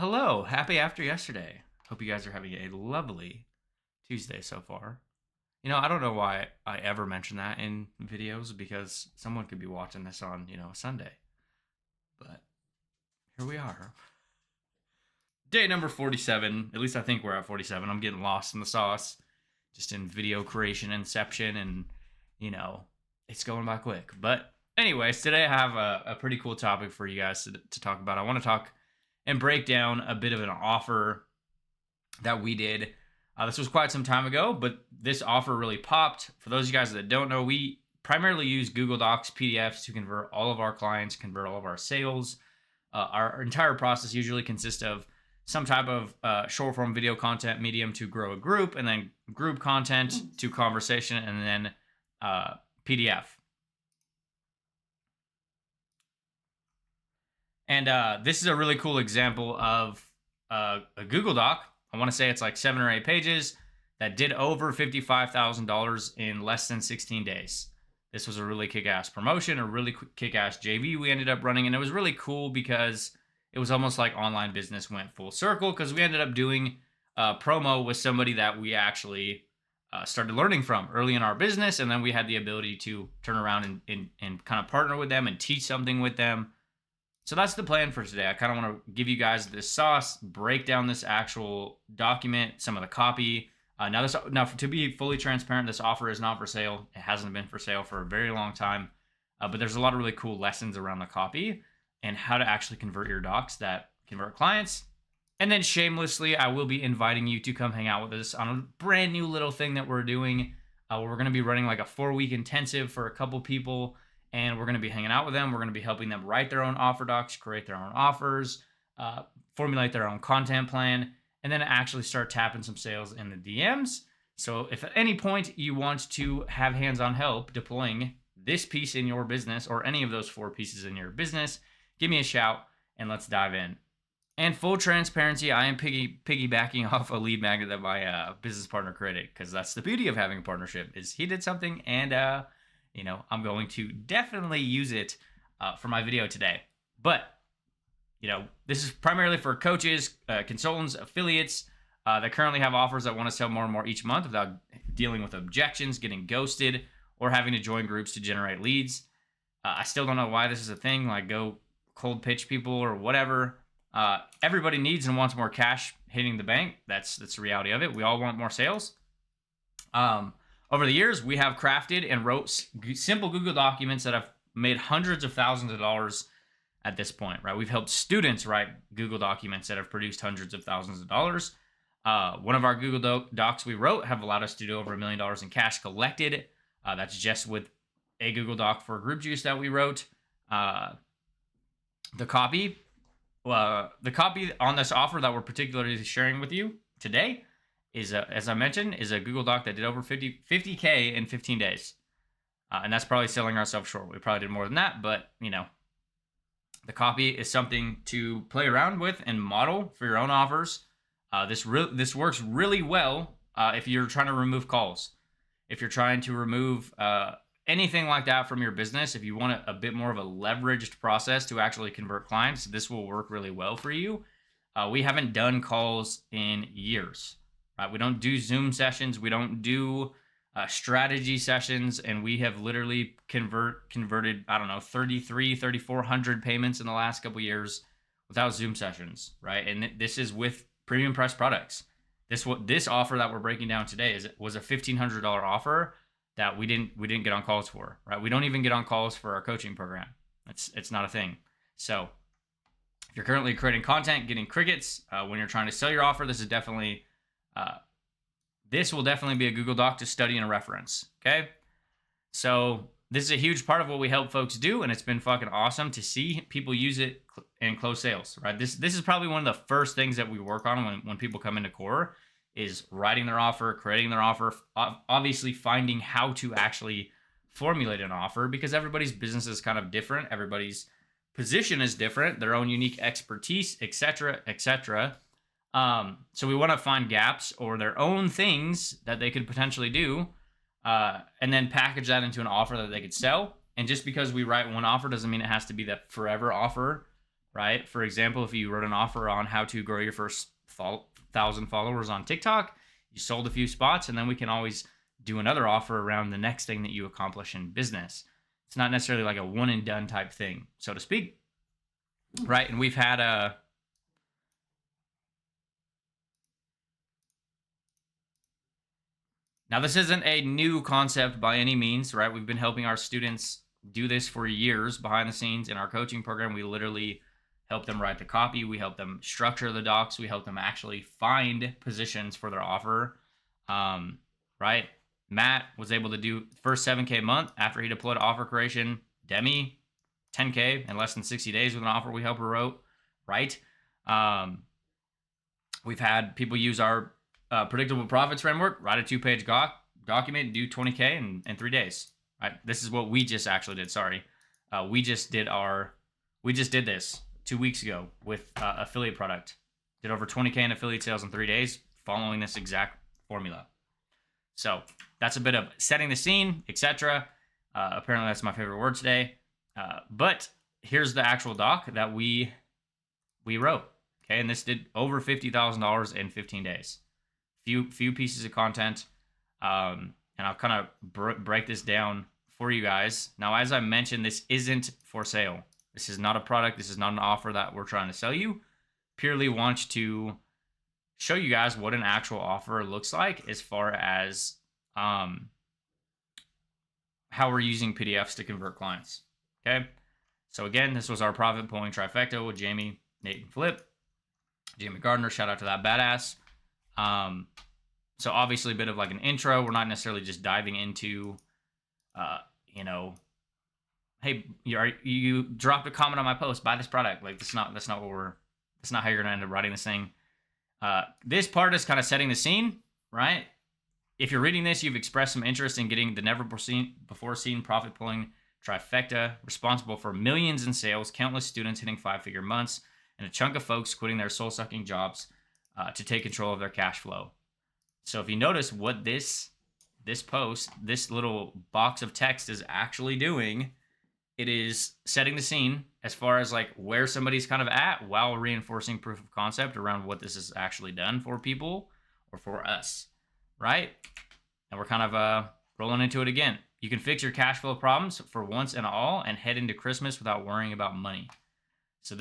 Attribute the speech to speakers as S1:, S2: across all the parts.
S1: Hello, happy after yesterday. Hope you guys are having a lovely Tuesday so far. I don't know why I ever mention that in videos because someone could be watching this on, a Sunday. But here we are. Day number 47. At least I think we're at 47. I'm getting lost in the sauce, just in video creation inception, and, it's going by quick. But, anyways, today I have a pretty cool topic for you guys to talk about. I want to talk and break down a bit of an offer that we did. This was quite some time ago, but this offer really popped. For those of you guys that don't know, we primarily use Google Docs, PDFs to convert all of our clients, convert all of our sales. Our entire process usually consists of some type of short form video content medium to grow a group, and then group content to conversation, and then PDF. And this is a really cool example of a Google Doc. I want to say it's like 7 or 8 pages that did over $55,000 in less than 16 days. This was a really kick-ass promotion, a really kick-ass JV we ended up running, and it was really cool because it was almost like online business went full circle because we ended up doing a promo with somebody that we actually started learning from early in our business, and then we had the ability to turn around and kind of partner with them and teach something with them. So that's the plan for today. I kind of want to give you guys this sauce, break down this actual document, some of the copy. Now, to be fully transparent, this offer is not for sale. It hasn't been for sale for a very long time. But there's a lot of really cool lessons around the copy and how to actually convert your docs that convert clients. And then shamelessly, I will be inviting you to come hang out with us on a brand new little thing that we're doing. We're going to be running like a 4-week intensive for a couple people. And we're going to be hanging out with them. We're going to be helping them write their own offer docs, create their own offers, formulate their own content plan, and then actually start tapping some sales in the DMs. So if at any point you want to have hands-on help deploying this piece in your business or any of those 4 pieces in your business, give me a shout and let's dive in. And full transparency, I am piggybacking off a lead magnet that my business partner created, because that's the beauty of having a partnership is he did something and I'm going to definitely use it for my video today. But, this is primarily for coaches, consultants, affiliates that currently have offers that want to sell more and more each month without dealing with objections, getting ghosted, or having to join groups to generate leads. I still don't know why this is a thing, like go cold pitch people or whatever. Everybody needs and wants more cash hitting the bank. That's the reality of it. We all want more sales. Over the years, we have crafted and wrote simple Google documents that have made hundreds of thousands of dollars at this point, right? We've helped students write Google documents that have produced hundreds of thousands of dollars. One of our Google Docs we wrote have allowed us to do over $1 million in cash collected. That's just with a Google Doc for group juice that we wrote. The copy on this offer that we're particularly sharing with you today is, as I mentioned, is a Google Doc that did over 50K in 15 days. And that's probably selling ourselves short. We probably did more than that, but, the copy is something to play around with and model for your own offers. This works really well if you're trying to remove calls. If you're trying to remove anything like that from your business, if you want a bit more of a leveraged process to actually convert clients, this will work really well for you. We haven't done calls in years. Right? We don't do Zoom sessions. We don't do strategy sessions. And we have literally converted, 3,400 payments in the last couple of years without Zoom sessions, right? And this is with premium price products. This offer that we're breaking down today was a $1,500 offer that we didn't get on calls for, right? We don't even get on calls for our coaching program. It's not a thing. So if you're currently creating content, getting crickets, when you're trying to sell your offer, this will definitely be a Google Doc to study and reference. Okay. So this is a huge part of what we help folks do. And it's been fucking awesome to see people use it and close sales, right? This is probably one of the first things that we work on when people come into Core is writing their offer, creating their offer, obviously finding how to actually formulate an offer because everybody's business is kind of different. Everybody's position is different, their own unique expertise, et cetera, et cetera. So we want to find gaps or their own things that they could potentially do, and then package that into an offer that they could sell. And just because we write one offer doesn't mean it has to be the forever offer. right? For example, if you wrote an offer on how to grow your first 1,000 followers on TikTok, you sold a few spots, and then we can always do another offer around the next thing that you accomplish in business. It's not necessarily like a one and done type thing, so to speak, right? And we've had a now, this isn't a new concept by any means, right? We've been helping our students do this for years behind the scenes in our coaching program. We literally help them write the copy. We help them structure the docs. We help them actually find positions for their offer, right? Matt was able to do first 7K a month after he deployed offer creation. Demi, 10K in less than 60 days with an offer we helped her wrote, right? We've had people use our predictable profits framework, write a 2-page document, do 20K in 3 days. Right? This is what we just actually did. Sorry, we just did this 2 weeks ago with affiliate product. Did over 20K in affiliate sales in 3 days, following this exact formula. So that's a bit of setting the scene, etc. Apparently, that's my favorite word today. But here's the actual doc that we wrote. Okay, and this did over $50,000 in 15 days. Few pieces of content, and I'll kind of break this down for you guys. Now, as I mentioned, this isn't for sale. This is not a product. This is not an offer that we're trying to sell you. Purely want to show you guys what an actual offer looks like as far as how we're using PDFs to convert clients. Okay, so again, this was our profit pulling trifecta with Jamie, Nate, and Flip. Jamie Gardner, shout out to that badass. So obviously a bit of like an intro. We're not necessarily just diving into, hey, you dropped a comment on my post, buy this product. Like that's not how you're gonna end up writing this thing. This part is kind of setting the scene, right? If you're reading this, you've expressed some interest in getting the never before seen profit pulling trifecta, responsible for millions in sales, countless students hitting 5-figure months, and a chunk of folks quitting their soul-sucking jobs to take control of their cash flow. So if you notice what this post, this little box of text is actually doing, it is setting the scene as far as like where somebody's kind of at while reinforcing proof of concept around what this is actually done for people or for us, right? And we're kind of rolling into it again. You can fix your cash flow problems for once and all and head into Christmas without worrying about money. So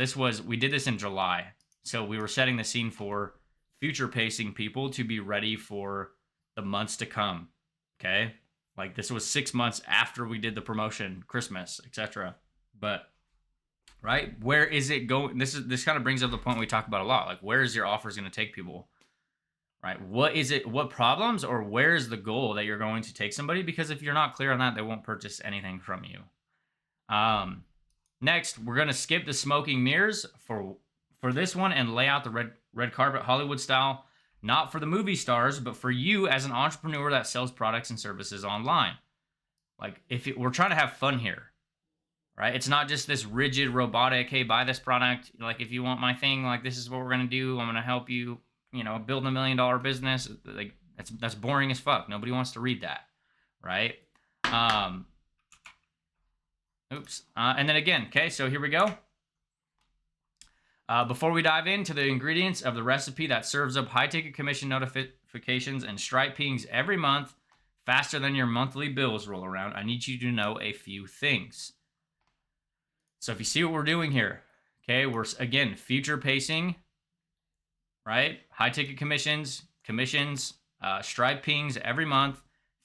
S1: we did this in July. So we were setting the scene for future pacing people to be ready for the months to come. Okay. Like this was 6 months after we did the promotion, Christmas, etc. But right, where is it going? This kind of brings up the point we talk about a lot. Like where is your offers going to take people? Right? What is it? What problems or where's the goal that you're going to take somebody? Because if you're not clear on that, they won't purchase anything from you. Next, we're going to skip the smoking mirrors for this one and lay out the red carpet Hollywood style, not for the movie stars, but for you as an entrepreneur that sells products and services online. Like we're trying to have fun here, right? It's not just this rigid robotic, hey, buy this product. Like if you want my thing, like this is what we're going to do. I'm going to help you, build $1 million business. Like that's boring as fuck. Nobody wants to read that, right? And then again, okay, so here we go. Before we dive into the ingredients of the recipe that serves up high-ticket commission notifications and Stripe pings every month faster than your monthly bills roll around, I need you to know a few things. So if you see what we're doing here, okay, we're, again, future pacing, right? High-ticket commissions, Stripe pings every month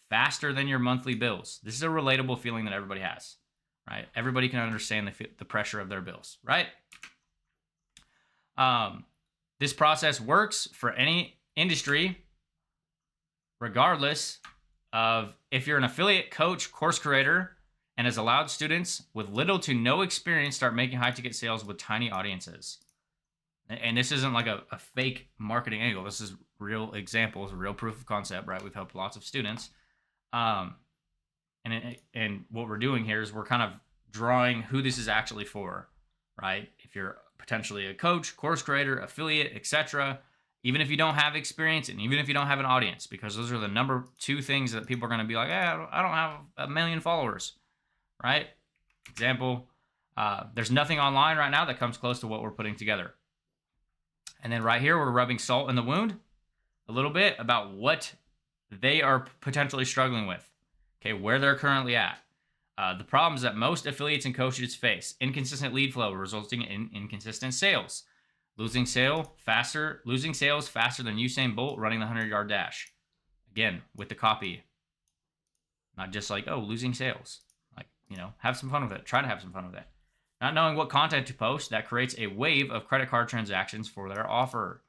S1: faster than your monthly bills. This is a relatable feeling that everybody has. Right? Everybody can understand the pressure of their bills, right? This process works for any industry, regardless of if you're an affiliate, coach, course creator, and has allowed students with little to no experience start making high-ticket sales with tiny audiences. And this isn't like a fake marketing angle. This is real examples, real proof of concept, right? We've helped lots of students. And what we're doing here is we're kind of drawing who this is actually for, right? If you're potentially a coach, course creator, affiliate, etc., even if you don't have experience and even if you don't have an audience, because those are the number 2 things that people are going to be like, I don't have 1 million followers, right? Example, There's nothing online right now that comes close to what we're putting together. And then right here, we're rubbing salt in the wound a little bit about what they are potentially struggling with. Okay, where they're currently at. The problems that most affiliates and coaches face: inconsistent lead flow resulting in inconsistent sales, losing sales faster than Usain Bolt running the 100-yard dash. Again, with the copy, not just like, oh, losing sales. Like, have some fun with it. Try to have some fun with it. Not knowing what content to post, that creates a wave of credit card transactions for their offer.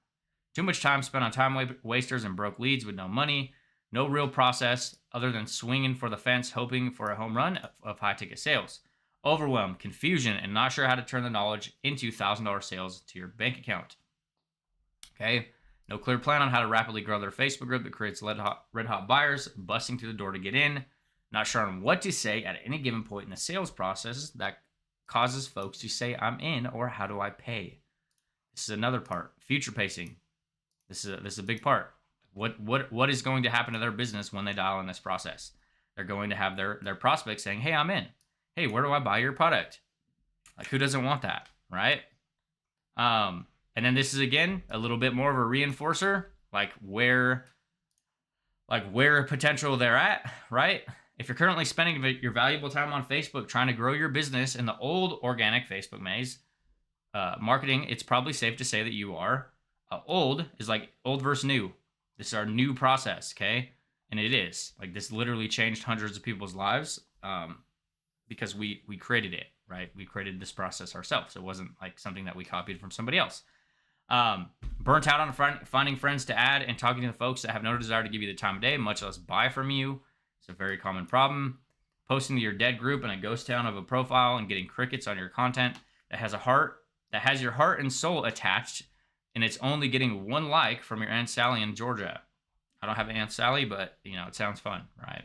S1: Too much time spent on time wasters and broke leads with no money. No real process other than swinging for the fence, hoping for a home run of high-ticket sales. Overwhelm, confusion, and not sure how to turn the knowledge into $1,000 sales to your bank account. Okay? No clear plan on how to rapidly grow their Facebook group that creates red-hot buyers busting through the door to get in. Not sure on what to say at any given point in the sales process that causes folks to say, I'm in, or how do I pay? This is another part. Future pacing. This is a big part. What is going to happen to their business when they dial in this process? They're going to have their prospects saying, hey, I'm in. Hey, where do I buy your product? Like, who doesn't want that, right? And then this is, again, a little bit more of a reinforcer, like where potential they're at, right? If you're currently spending your valuable time on Facebook trying to grow your business in the old organic Facebook maze, marketing, it's probably safe to say that you are. Old is like old versus new. This is our new process, okay? And it is. Like, this literally changed hundreds of people's lives because we created it, right? We created this process ourselves. It wasn't like something that we copied from somebody else. Burnt out on finding friends to add and talking to the folks that have no desire to give you the time of day, much less buy from you. It's a very common problem. Posting to your dead group in a ghost town of a profile and getting crickets on your content that has your heart and soul attached, and it's only getting one like from your Aunt Sally in Georgia. I don't have an Aunt Sally, but, it sounds fun, right?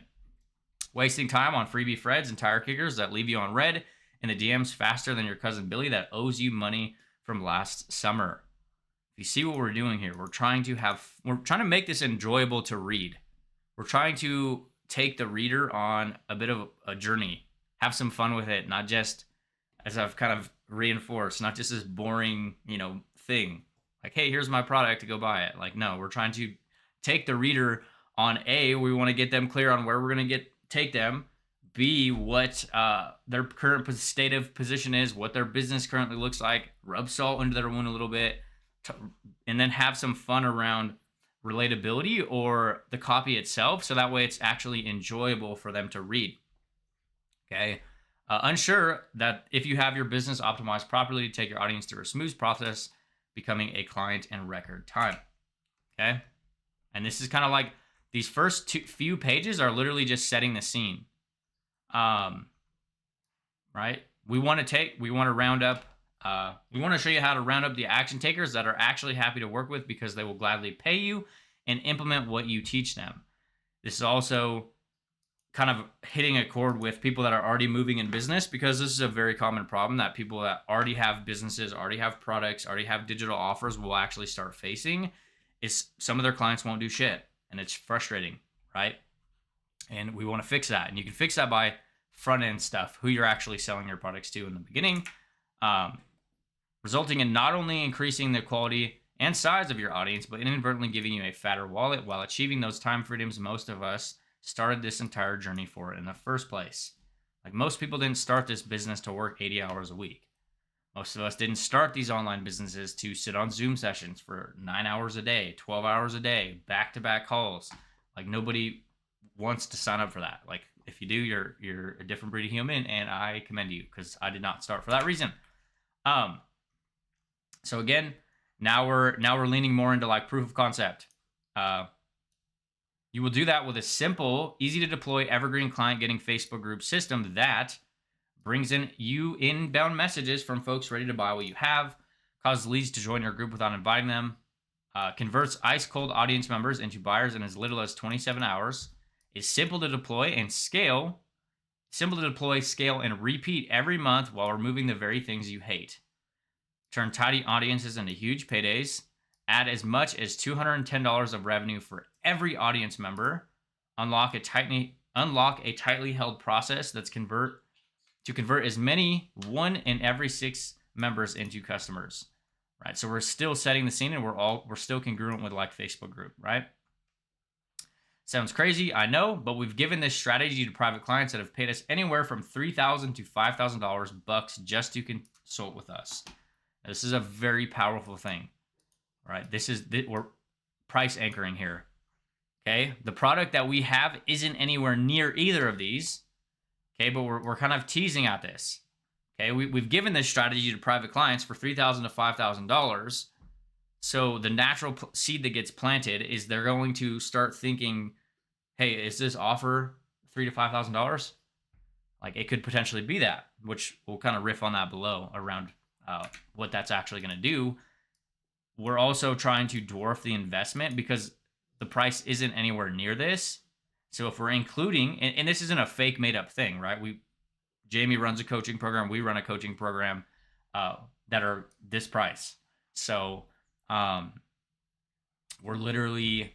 S1: Wasting time on freebie Freds and tire kickers that leave you on red in the DMs faster than your cousin Billy that owes you money from last summer. If you see what we're doing here, we're trying to make this enjoyable to read. We're trying to take the reader on a bit of a journey, have some fun with it, not just, as I've kind of reinforced, not just this boring, thing. Like, hey, here's my product to go buy it. Like, no, we're trying to take the reader on A, we want to get them clear on where we're going to take them. B, what their current state of position is, what their business currently looks like, rub salt into their wound a little bit, and then have some fun around relatability or the copy itself, so that way it's actually enjoyable for them to read. Okay? Unsure that if you have your business optimized properly to take your audience through a smooth process, becoming a client in record time. Okay? And this is kind of like these first few pages are literally just setting the scene. Right? We want to round up, we want to show you how to round up the action takers that are actually happy to work with because they will gladly pay you and implement what you teach them. This is also kind of hitting a chord with people that are already moving in business, because this is a very common problem that people that already have businesses, already have products, already have digital offers will actually start facing. Is some of their clients won't do shit, and it's frustrating, right? And we want to fix that. And you can fix that by front-end stuff, who you're actually selling your products to in the beginning, resulting in not only increasing the quality and size of your audience, but inadvertently giving you a fatter wallet while achieving those time freedoms most of us started this entire journey for in the first place. Like, most people didn't start this business to work 80 hours a week. Most of us didn't start these online businesses to sit on Zoom sessions for 9 hours a day, 12 hours a day, back-to-back calls. Like, nobody wants to sign up for that. Like, if you do, you're a different breed of human, and I commend you, because I did not start for that reason. So again, now we're leaning more into like proof of concept. You will do that with a simple, easy to deploy, evergreen client getting Facebook group system that brings in you inbound messages from folks ready to buy what you have, causes leads to join your group without inviting them, converts ice cold audience members into buyers in as little as 27 hours, is simple to deploy and scale, scale, and repeat every month while removing the very things you hate. Turn tidy audiences into huge paydays. Add as much as $210 of revenue for every audience member. Unlock a tightly held process that's convert to convert as many 1 in every 6 members into customers, right? So we're still setting the scene, and we're still congruent with like Facebook group, right? Sounds crazy, I know, but we've given this strategy to private clients that have paid us anywhere from $3,000 to $5,000 bucks just to consult with us. Now, this is a very powerful thing, right? We're price anchoring here. Okay, the product that we have isn't anywhere near either of these. Okay, but we're kind of teasing at this. Okay, we've given this strategy to private clients for $3,000 to $5,000. So the natural seed that gets planted is they're going to start thinking, hey, is this offer $3,000 to $5,000? Like, it could potentially be that, which we'll kind of riff on that below around what that's actually going to do. We're also trying to dwarf the investment because the price isn't anywhere near this. So if we're including, and this isn't a fake made up thing, right? Jamie runs a coaching program. We run a coaching program that are this price. So we're literally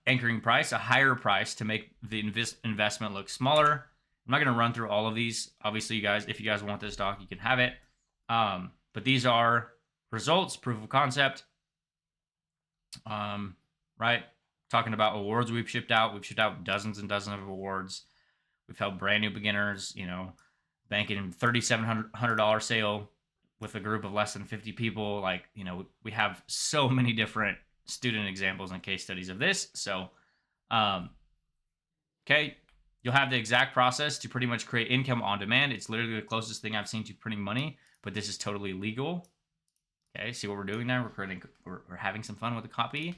S1: anchoring price, a higher price to make the investment look smaller. I'm not going to run through all of these. Obviously, you guys, if you guys want this doc, you can have it. But these are results, proof of concept, right? Talking about awards we've shipped out. We've shipped out dozens and dozens of awards. We've helped brand new beginners, banking in $3,700 sale with a group of less than 50 people. Like, we have so many different student examples and case studies of this. So, okay, you'll have the exact process to pretty much create income on demand. It's literally the closest thing I've seen to printing money, but this is totally legal. Okay, see what we're doing there? We're having some fun with the copy.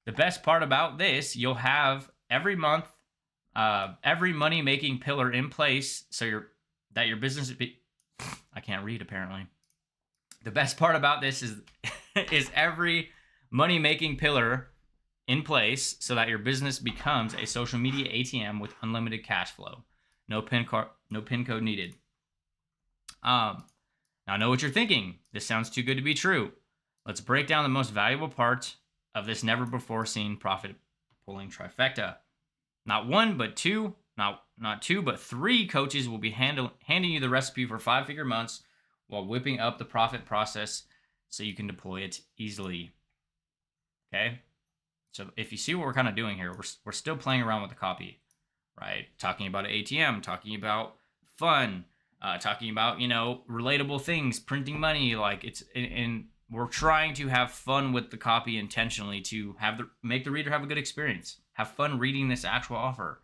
S1: The best part about this, you'll have every month, every money-making pillar in place, so your business. I can't read apparently. The best part about this is every money-making pillar in place, so that your business becomes a social media ATM with unlimited cash flow. No pin code needed. Now I know what you're thinking. This sounds too good to be true. Let's break down the most valuable part of this never before seen profit pulling trifecta. Not one, but two, not two, but three coaches will be handing you the recipe for 5-figure months while whipping up the profit process so you can deploy it easily. Okay? So if you see what we're kind of doing here, we're still playing around with the copy, right? Talking about an ATM, talking about fun, talking about, relatable things, printing money, and we're trying to have fun with the copy intentionally to make the reader have a good experience, have fun reading this actual offer.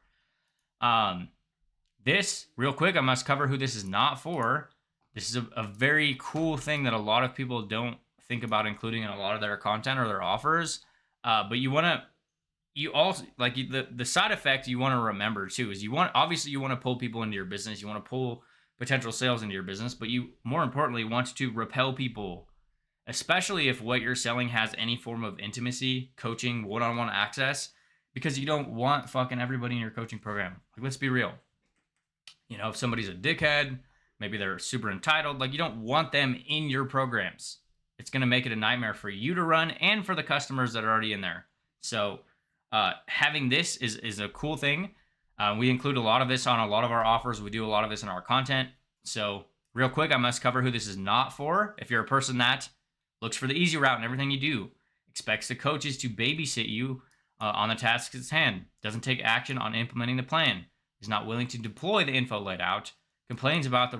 S1: This, real quick, I must cover who this is not for. This is a very cool thing that a lot of people don't think about including in a lot of their content or their offers. But you also, like, the side effect you want to remember too is you want to pull people into your business. You want to pull potential sales into your business, but you more importantly want to repel people, especially if what you're selling has any form of intimacy, coaching, one-on-one access, because you don't want fucking everybody in your coaching program. Like, let's be real. If somebody's a dickhead, maybe they're super entitled, like, you don't want them in your programs. It's going to make it a nightmare for you to run and for the customers that are already in there. So having this is a cool thing. We include a lot of this on a lot of our offers. We do a lot of this in our content. So real quick, I must cover who this is not for. If you're a person that looks for the easy route in everything you do, expects the coaches to babysit you on the tasks at hand, doesn't take action on implementing the plan, is not willing to deploy the info laid out, complains about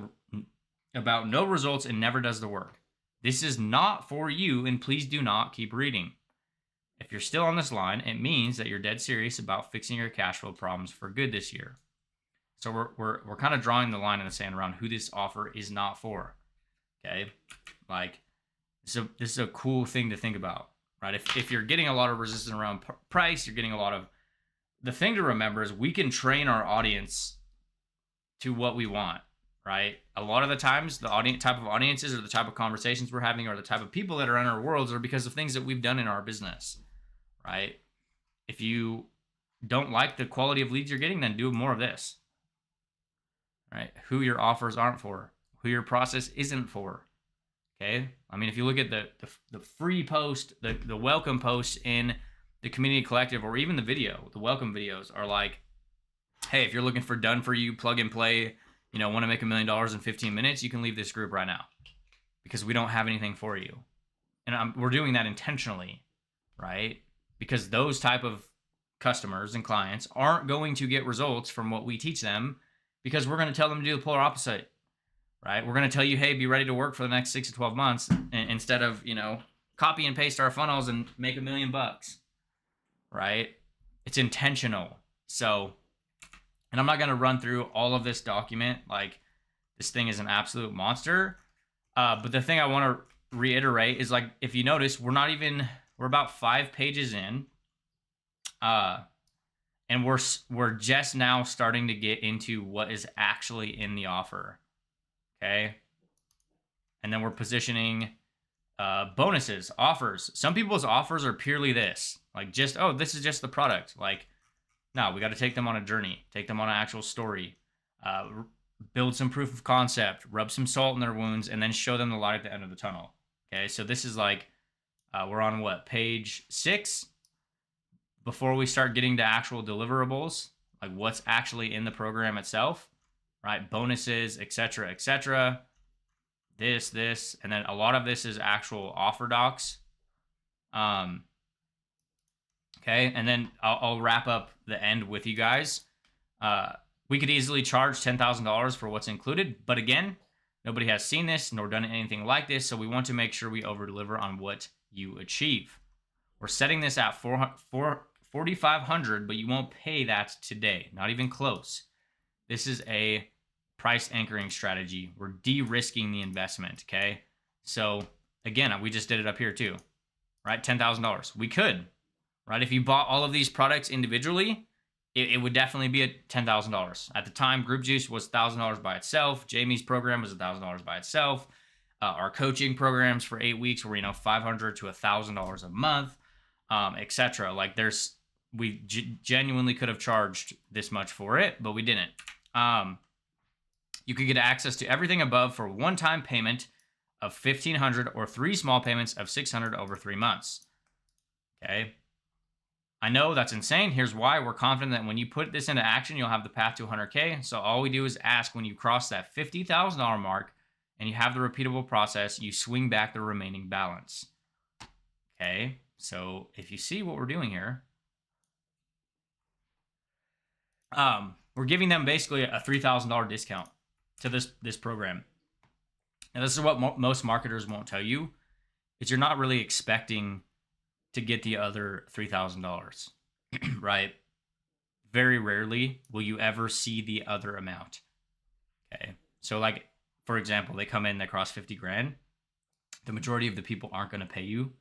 S1: no results, and never does the work. This is not for you, and please do not keep reading. If you're still on this line, it means that you're dead serious about fixing your cash flow problems for good this year. So we're kind of drawing the line in the sand around who this offer is not for. Okay, like this is a cool thing to think about, right? If you're getting a lot of resistance around price, you're getting a lot of. The thing to remember is we can train our audience to what we want, right? A lot of the times, the type of audiences or the type of conversations we're having or the type of people that are in our worlds are because of things that we've done in our business, right? If you don't like the quality of leads you're getting, then do more of this, right? Who your offers aren't for, who your process isn't for, okay? I mean, if you look at the free post, the welcome post in the community collective, or even the welcome videos are like, hey, if you're looking for done for you, plug and play, want to make $1 million in 15 minutes, you can leave this group right now because we don't have anything for you. And we're doing that intentionally, right? Because those type of customers and clients aren't going to get results from what we teach them because we're going to tell them to do the polar opposite, right? We're going to tell you, hey, be ready to work for the next 6 to 12 months instead of, copy and paste our funnels and make $1 million, right? It's intentional. So, and I'm not going to run through all of this document. Like, this thing is an absolute monster. But the thing I want to reiterate is, like, if you notice, we're about 5 pages in. And we're just now starting to get into what is actually in the offer. Okay. And then we're positioning bonuses, offers. Some people's offers are purely this, like, just, oh, this is just the product. Like, no, we got to take them on a journey, take them on an actual story, build some proof of concept, rub some salt in their wounds, and then show them the light at the end of the tunnel. Okay. So this is like, we're on what, page 6? Before we start getting to actual deliverables, like what's actually in the program itself, right? Bonuses, etc., etc. This, and then a lot of this is actual offer docs. Okay, and then I'll wrap up the end with you guys. We could easily charge $10,000 for what's included, but again, nobody has seen this nor done anything like this, so we want to make sure we over-deliver on what you achieve. We're setting this at $4,500, but you won't pay that today. Not even close. This is a price anchoring strategy. We're de-risking the investment, okay? So, again, we just did it up here too, right? $10,000. We could, right? If you bought all of these products individually, it would definitely be at $10,000. At the time, Group Juice was $1,000 by itself. Jamie's program was $1,000 by itself. Our coaching programs for 8 weeks were, $500 to $1,000 a month, etc. Like, we genuinely could have charged this much for it, but we didn't. You could get access to everything above for one-time payment of $1,500 or 3 small payments of $600 over 3 months. Okay. I know that's insane. Here's why. We're confident that when you put this into action, you'll have the path to 100K. So all we do is ask when you cross that $50,000 mark and you have the repeatable process, you swing back the remaining balance. Okay. So if you see what we're doing here, we're giving them basically a $3,000 discount to this program. And this is what most marketers won't tell you, is you're not really expecting to get the other $3,000, right? Very rarely will you ever see the other amount. Okay. So, like, for example, they come in, they cross 50 grand. The majority of the people aren't going to pay you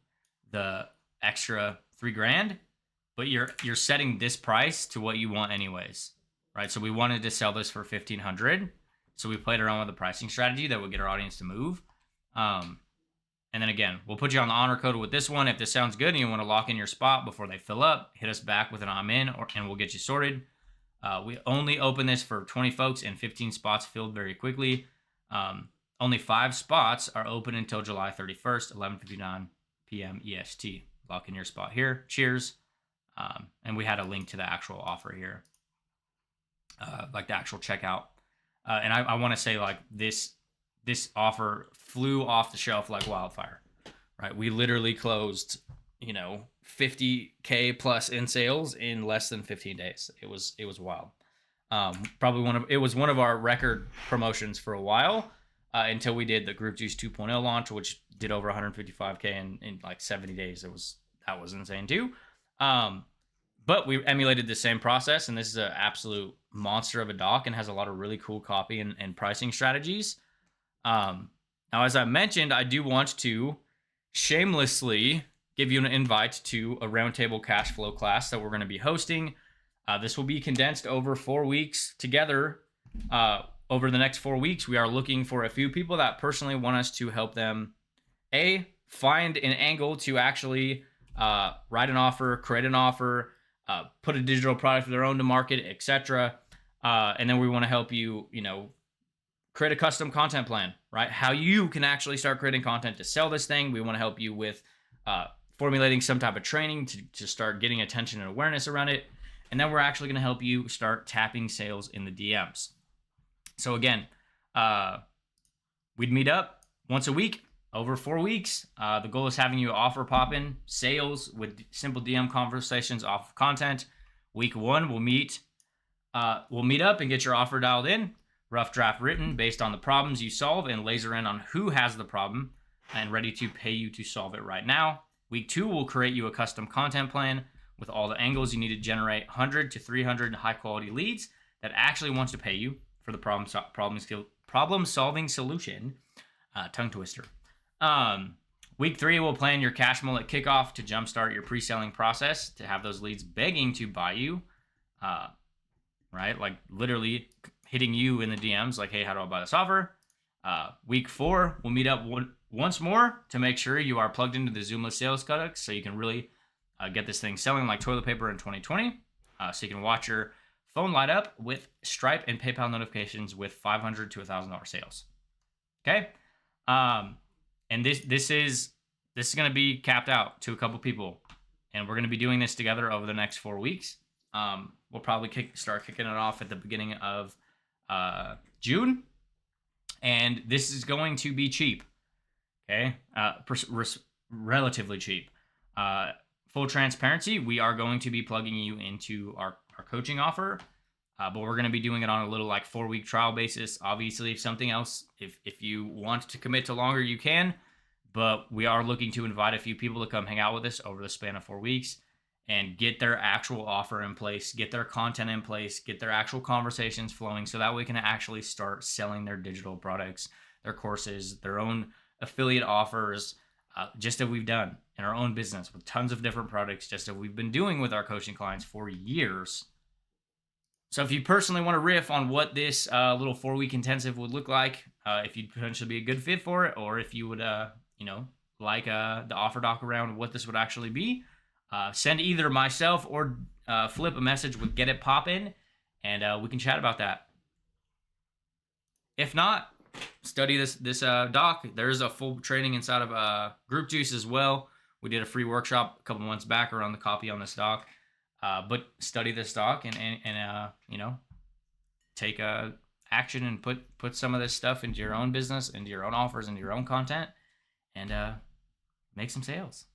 S1: the extra 3 grand, but you're setting this price to what you want anyways, right? So we wanted to sell this for $1,500. So we played around with the pricing strategy that would get our audience to move. And then again, we'll put you on the honor code with this one. If this sounds good and you want to lock in your spot before they fill up, hit us back with an I'm in, and we'll get you sorted. We only open this for 20 folks and 15 spots filled very quickly. Only 5 spots are open until July 31st, 11:59 p.m. EST. Lock in your spot here. Cheers. And we had a link to the actual offer here, like the actual checkout. And I want to say, like, this offer flew off the shelf like wildfire, right? We literally closed, 50K plus in sales in less than 15 days. It was wild. It was one of our record promotions for a while, until we did the Group Juice 2.0 launch, which did over 155K in like 70 days. That was insane too. But we emulated the same process, and this is an absolute monster of a doc and has a lot of really cool copy and pricing strategies. Now, as I mentioned, I do want to shamelessly give you an invite to a roundtable cash flow class that we're going to be hosting. This will be condensed over 4 weeks together. Over the next 4 weeks, we are looking for a few people that personally want us to help them, find an angle to actually write an offer, create an offer, put a digital product of their own to market, etc. And then we want to help you, create a custom content plan, right? How you can actually start creating content to sell this thing. We want to help you with formulating some type of training to start getting attention and awareness around it. And then we're actually going to help you start tapping sales in the DMs. So again, we'd meet up once a week over 4 weeks. The goal is having you offer pop-in sales with simple DM conversations off of content. Week 1, we'll meet up and get your offer dialed in, rough draft written based on the problems you solve, and laser in on who has the problem and ready to pay you to solve it right now. Week 2, we'll create you a custom content plan with all the angles you need to generate 100 to 300 high quality leads that actually wants to pay you for the problem solving solution. Tongue twister. Week 3, we'll plan your cash mullet kickoff to jumpstart your pre-selling process to have those leads begging to buy you. Right? Like literally hitting you in the DMs like, hey, how do I buy this offer? Week 4, we'll meet up once more to make sure you are plugged into the Zoom list sales codex so you can really get this thing selling like toilet paper in 2020. So you can watch your phone light up with Stripe and PayPal notifications with $500 to $1,000 sales. Okay? And this is going to be capped out to a couple people. And we're going to be doing this together over the next 4 weeks. We'll probably start kicking it off at the beginning of June. And this is going to be cheap. Okay? Relatively cheap. Full transparency, we are going to be plugging you into our coaching offer. But we're going to be doing it on a little like 4-week trial basis. Obviously, if you want to commit to longer, you can. But we are looking to invite a few people to come hang out with us over the span of 4 weeks and get their actual offer in place, get their content in place, get their actual conversations flowing so that we can actually start selling their digital products, their courses, their own affiliate offers, just as we've done in our own business with tons of different products, just as we've been doing with our coaching clients for years. So if you personally want to riff on what this little 4-week intensive would look like, if you'd potentially be a good fit for it, or if you would, like the offer doc around what this would actually be, send either myself or Flip a message with Get It Poppin', and we can chat about that. If not, study this doc. There's a full training inside of Group Juice as well. We did a free workshop a couple months back around the copy on this doc. But study this doc and take action and put some of this stuff into your own business, into your own offers, into your own content, and make some sales.